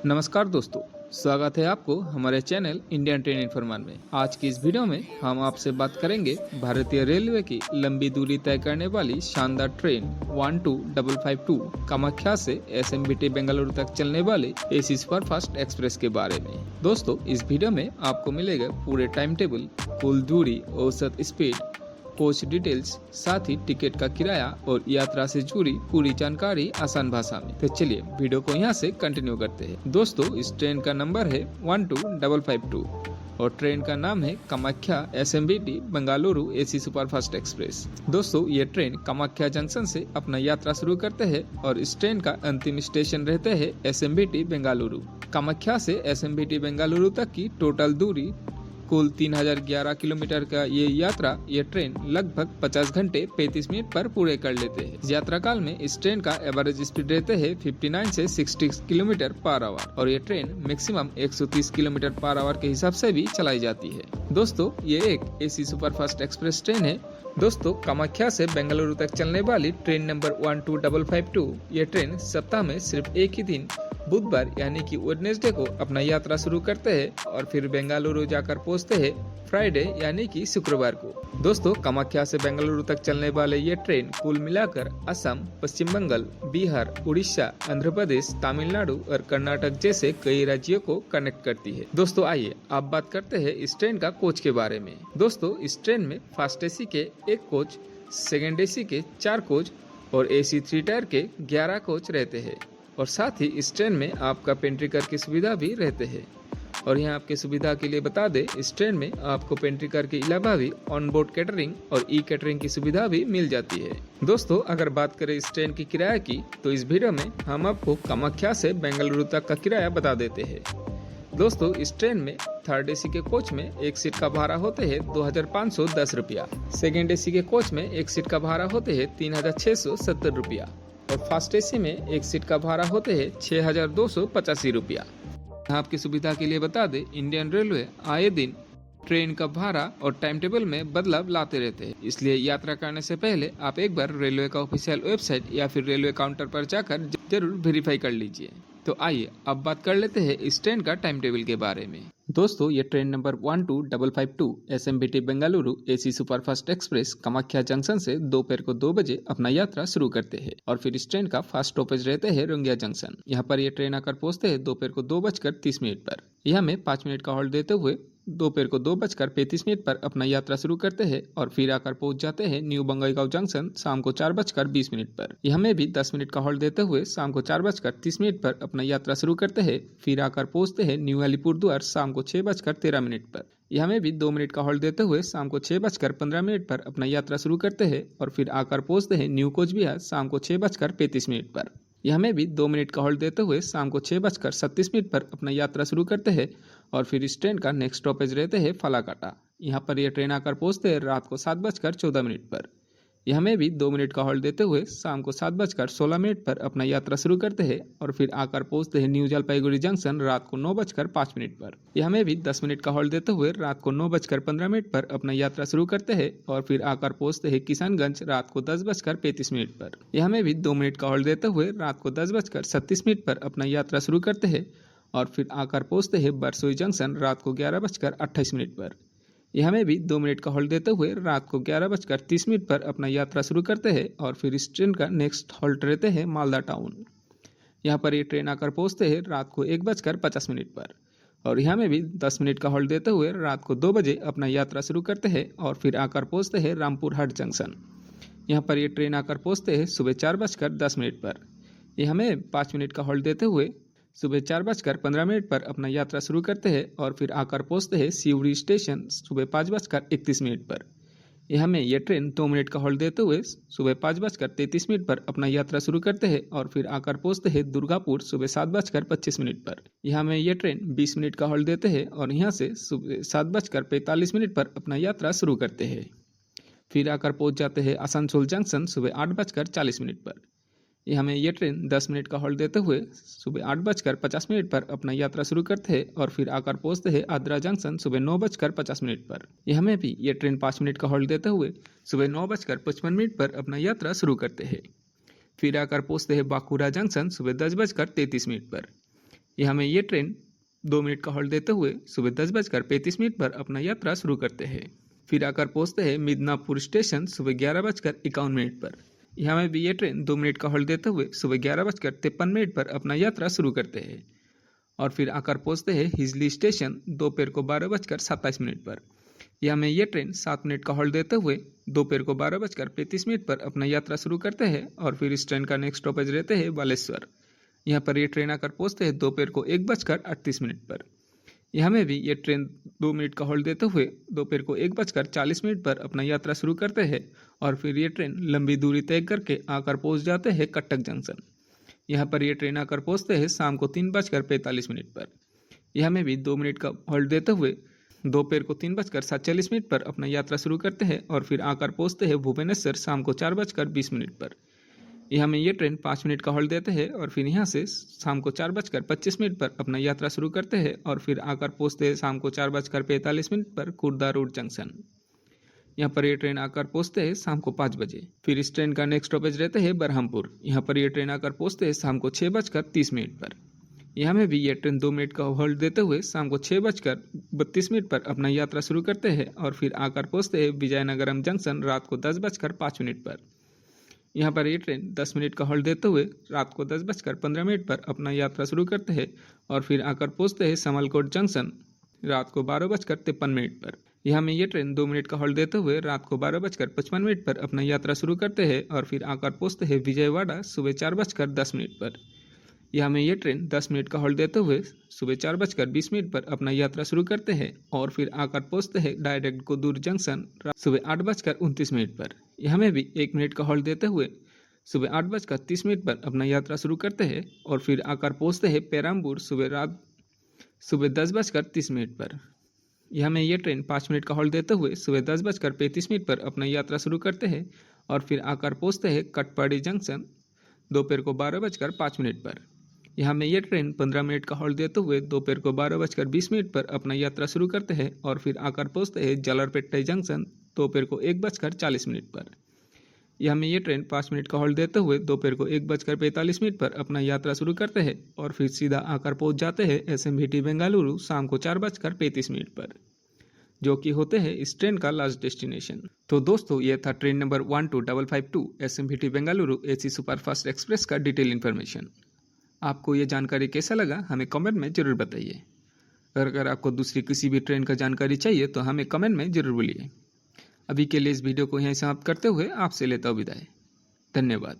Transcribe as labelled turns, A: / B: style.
A: नमस्कार दोस्तों, स्वागत है आपको हमारे चैनल इंडियन ट्रेन इन्फॉर्मर में। आज की इस वीडियो में हम आपसे बात करेंगे भारतीय रेलवे की लंबी दूरी तय करने वाली शानदार ट्रेन 12552 कामाख्या से एसएमबीटी बेंगलुरु तक चलने वाले एसी सुपरफास्ट एक्सप्रेस के बारे में। दोस्तों, इस वीडियो में आपको मिलेगा पूरे टाइम टेबल, कुल दूरी, औसत स्पीड, कोच डिटेल्स, साथ ही टिकट का किराया और यात्रा से जुड़ी पूरी जानकारी आसान भाषा में। तो चलिए वीडियो को यहाँ से कंटिन्यू करते हैं। दोस्तों, इस ट्रेन का नंबर है 12552 और ट्रेन का नाम है Kamakhya SMBT Bengaluru AC superfast express. दोस्तों, ये ट्रेन कामाख्या जंक्शन से अपना यात्रा शुरू करते हैं और इस ट्रेन का अंतिम स्टेशन रहते हैं एसएमबीटी बेंगलुरु। कामाख्या से एसएमबीटी बेंगलुरु तक की टोटल दूरी कुल 3011 किलोमीटर का ये ट्रेन लगभग 50 घंटे 35 मिनट पर पूरे कर लेते हैं। यात्रा काल में इस ट्रेन का एवरेज स्पीड रहते हैं 59 से 60 किलोमीटर पर आवर और ये train maximum 130 kilometre per hour के हिसाब से भी चलाई जाती है। दोस्तों, ये एक एसी सुपरफास्ट एक्सप्रेस ट्रेन है। दोस्तों, कामाख्या से बेंगलुरु तक चलने वाली ट्रेन नंबर 12552 ये ट्रेन सप्ताह में सिर्फ एक ही दिन बुधवार यानी कि वेडनेसडे को अपना यात्रा शुरू करते हैं और फिर बेंगलुरु जाकर पहुंचते हैं फ्राइडे यानी कि शुक्रवार को। दोस्तों, कामाख्या से बेंगलुरु तक चलने वाले ये ट्रेन कुल मिलाकर असम, पश्चिम बंगाल, बिहार, उड़ीसा, आंध्र प्रदेश, तमिलनाडु और कर्नाटक जैसे कई राज्यों को कनेक्ट करती है। दोस्तों, आइए अब बात करते हैं इस ट्रेन का कोच के बारे में। दोस्तों, इस ट्रेन में फर्स्ट एसी के 1 कोच, सेकेंड एसी के 4 कोच और एसी 3 टायर के 11 कोच रहते हैं और साथ ही इस ट्रेन में आपका पेंट्री कार की सुविधा भी रहते हैं। और यहाँ आपकी सुविधा के लिए बता दें, इस ट्रेन में आपको पेंट्री कार के अलावा भी ऑन बोर्ड कैटरिंग और ई कैटरिंग की सुविधा भी मिल जाती है। दोस्तों, अगर बात करें इस ट्रेन की किराया की, तो इस वीडियो में हम आपको कामाख्या से बेंगलुरु तक का किराया बता देते हैं। दोस्तों, इस ट्रेन में थर्ड एसी के कोच में एक सीट का भाड़ा होते है 2510 रुपया, सेकेंड एसी के कोच में एक सीट का भाड़ा होते है 3670 रुपया और फर्स्ट एसी में एक सीट का भाड़ा होते हैं 6285 रुपया। आपकी सुविधा के लिए बता दें, इंडियन रेलवे आए दिन ट्रेन का भाड़ा और टाइम टेबल में बदलाव लाते रहते हैं, इसलिए यात्रा करने से पहले आप एक बार रेलवे का ऑफिशियल वेबसाइट या फिर रेलवे काउंटर पर जाकर जरूर वेरीफाई कर लीजिए। तो आइए अब बात कर लेते हैं इस ट्रेन का टाइम टेबल के बारे में। दोस्तों, ये train number 12552 SMBT Bengaluru AC superfast express Kamakhya junction से दोपहर को 2 बजे अपना यात्रा शुरू करते हैं और फिर इस ट्रेन का फर्स्ट स्टॉपेज रहते हैं रंगिया जंक्शन। यहाँ पर ये ट्रेन आकर पहुंचते हैं दोपहर को 2:30 पर। यहाँ में 5 मिनट का हॉल्ट देते हुए दोपहर को 2:35 पर अपना यात्रा शुरू करते हैं और फिर आकर पहुंच जाते हैं न्यू बंगईगांव जंक्शन शाम को 4:20 पर। यहाँ में भी 10 मिनट का हॉल्ट देते हुए शाम को 4:30 पर अपना यात्रा शुरू करते हैं, फिर आकर पहुंचते हैं न्यू अलीपुरद्वार शाम को 6:13 पर। यहाँ में भी 2 मिनट का हॉल्ट देते हुए शाम को 6:15 पर अपना यात्रा शुरू करते हैं और फिर आकर पहुंचते हैं न्यू कोच बिहार शाम को 6:35 पर। यहाँ में भी 2 मिनट का हॉल्ट देते हुए शाम को 6:37 पर अपना यात्रा शुरू करते हैं और फिर इस ट्रेन का नेक्स्ट स्टॉपेज रहते हैं फालाकाटा। यहाँ पर यह ट्रेन आकर पहुंचते हैं रात को 7:14 पर। यहाँ में भी 2 मिनट का हॉल्ट देते हुए शाम को 7:16 पर अपना यात्रा शुरू करते हैं और फिर आकर पहुंचते हैं न्यू जलपाईगुड़ी जंक्शन रात को 9:05 पर। यहाँ में भी 10 मिनट का हॉल्ट देते हुए रात को 9:15 पर अपना यात्रा शुरू करते हैं और फिर आकर पहुंचते हैं किशनगंज रात को 10:35 पर। यहाँ में भी 2 मिनट का हॉल्ट देते हुए रात को 10:37 पर अपना यात्रा शुरू करते हैं और फिर आकर पहुंचते हैं बरसोई जंक्शन रात को 11:28 पर। यहाँ में भी 2 मिनट का हॉल्ट देते हुए रात को 11:30 पर अपना यात्रा शुरू करते हैं और फिर इस ट्रेन का नेक्स्ट हॉल्ट रहते हैं मालदा टाउन। यहाँ पर ये ट्रेन आकर पहुंचते हैं रात को 1:50 पर और यहाँ में भी 10 मिनट का हॉल्ट देते हुए रात को 2 बजे अपना यात्रा शुरू करते हैं और फिर आकर पहुंचते हैं रामपुर हाट जंक्शन। यहाँ पर ये ट्रेन आकर पहुंचते हैं सुबह 4:10 पर। यहाँ में 5 मिनट का हॉल्ट देते हुए सुबह 4:15 पर अपना यात्रा शुरू करते हैं और फिर आकर पहुंचते हैं सिवड़ी स्टेशन सुबह 5:31 पर। यहाँ में यह ट्रेन 2 मिनट का हॉल्ट देते हुए सुबह 5:33 पर अपना यात्रा शुरू करते हैं और फिर आकर पहुंचते हैं दुर्गापुर सुबह 7:25 पर। यहाँ में यह ट्रेन 20 मिनट का हॉल्ट देते हैं और यहाँ से सुबह 7:45 पर अपना यात्रा शुरू करते हैं। फिर आकर पहुंच जाते हैं आसनसोल जंक्शन सुबह 8:40 पर। यहाँ में ये ट्रेन 10 मिनट का हॉल्ट देते हुए सुबह 8:50 पर अपना यात्रा शुरू करते हैं और फिर आकर पहुंचते हैं आद्रा जंक्शन सुबह 9:50 पर। यहाँ में भी ये ट्रेन 5 मिनट का हॉल्ट देते हुए सुबह 9:55 पर अपना यात्रा शुरू करते हैं। फिर आकर पहुंचते हैं बांकुरा जंक्शन सुबह 10:33 पर। यहाँ में ये ट्रेन 2 मिनट का हॉल्ट देते हुए सुबह 10:35 पर अपना यात्रा शुरू करते हैं। फिर आकर पहुँचते हैं मिदनापुर स्टेशन सुबह 11:51 पर। यहाँ में भी ये ट्रेन 2 मिनट का हॉल्ट देते हुए सुबह 11:53 पर अपना यात्रा शुरू करते हैं और फिर आकर पहुँचते हैं हिजली स्टेशन दोपहर को 12:27 पर। यहाँ में ये ट्रेन 7 मिनट का हॉल्ट देते हुए दोपहर को 12:35 पर अपना यात्रा शुरू करते हैं और फिर इस ट्रेन का नेक्स्ट स्टॉपेज रहते हैं बालेश्वर। यहाँ पर ये ट्रेन आकर पहुँचते हैं दोपहर को 1:38 पर। यहाँ में भी ये ट्रेन 2 मिनट का हॉल्ट देते हुए दोपहर को 1:40 पर अपना यात्रा शुरू करते हैं और फिर ये ट्रेन लंबी दूरी तय करके आकर पहुँच जाते हैं कटक जंक्शन। यहाँ पर ये ट्रेन आकर पहुँचते हैं शाम को 3:45 पर। यहाँ में भी 2 मिनट का हॉल्ट देते हुए दोपहर को 3:47 पर अपना यात्रा शुरू करते हैं और फिर आकर पहुँचते हैं भुवनेश्वर शाम को 4:20 पर। यहाँ में ये ट्रेन 5 मिनट का हॉल्ट देते हैं और फिर यहाँ से शाम को 4:25 पर अपना यात्रा शुरू करते हैं और फिर आकर पहुँचते हैं शाम को 4:45 पर कुर्दा रोड जंक्शन। यहाँ पर ये ट्रेन आकर पहुँचते हैं शाम को 5 बजे। फिर इस ट्रेन का नेक्स्ट स्टॉपेज रहते हैं बरहमपुर। यहाँ पर ये ट्रेन आकर पहुँचते हैं शाम को 6:30 पर। यहाँ में भी ये ट्रेन 2 मिनट का हॉल्ट देते हुए शाम को 6:32 पर अपना यात्रा शुरू करते हैं और फिर आकर पहुँचते हैं विजयनगरम जंक्शन रात को 10:05 पर। यहाँ पर ये ट्रेन 10 मिनट का हॉल्ट देते हुए रात को 10:15 पर अपना यात्रा शुरू करते हैं और फिर आकर पहुँचते हैं समलकोट जंक्शन रात को 12:53 पर। यहाँ में ये ट्रेन 2 मिनट का हॉल्ट देते हुए रात को 12:55 पर अपना यात्रा शुरू करते हैं और फिर आकर पहुँचते हैं विजयवाड़ा सुबह 4:10 पर। यहाँ में ये ट्रेन 10 मिनट का हॉल्ट देते हुए सुबह 4:20 पर अपना यात्रा शुरू करते हैं और फिर आकर पहुँचते हैं डायरेक्ट गोदूर जंक्शन सुबह 8:29 पर। यहाँ में भी 1 मिनट का हॉल्ट देते हुए सुबह 8:30 पर अपना यात्रा शुरू करते हैं और फिर आकर पहुँचते हैं पेराम्बूर सुबह 10:30 पर। यहाँ में ये ट्रेन 5 मिनट का हॉल्ट देते हुए सुबह 10:35 पर अपना यात्रा शुरू करते हैं और फिर आकर पहुँचते हैं कटपाड़ी जंक्शन दोपहर को 12:05 पर। यहाँ में ये ट्रेन 15 मिनट का हॉल्ट देते हुए दोपहर को 12:20 पर अपना यात्रा शुरू करते हैं और फिर आकर पहुँचते हैं जलरपेट्टे जंक्शन दोपहर को 1:40 पर। यहाँ में ये ट्रेन 5 मिनट का हॉल्ट देते हुए दोपहर को 1:45 पर अपना यात्रा शुरू करते हैं और फिर सीधा आकर पहुँच जाते हैं SMVT बेंगलुरु शाम को 4:35 पर, जो कि होते हैं इस ट्रेन का लास्ट डेस्टिनेशन। तो दोस्तों, ये था train number 12552 SMVT Bengaluru AC superfast express का डिटेल इन्फॉर्मेशन। आपको ये जानकारी कैसा लगा हमें कमेंट में ज़रूर बताइए। अगर आपको दूसरी किसी भी ट्रेन का जानकारी चाहिए तो हमें कमेंट में ज़रूर बोलिए। अभी के लिए इस वीडियो को यहीं समाप्त करते हुए आपसे लेता हूँ विदाई। धन्यवाद।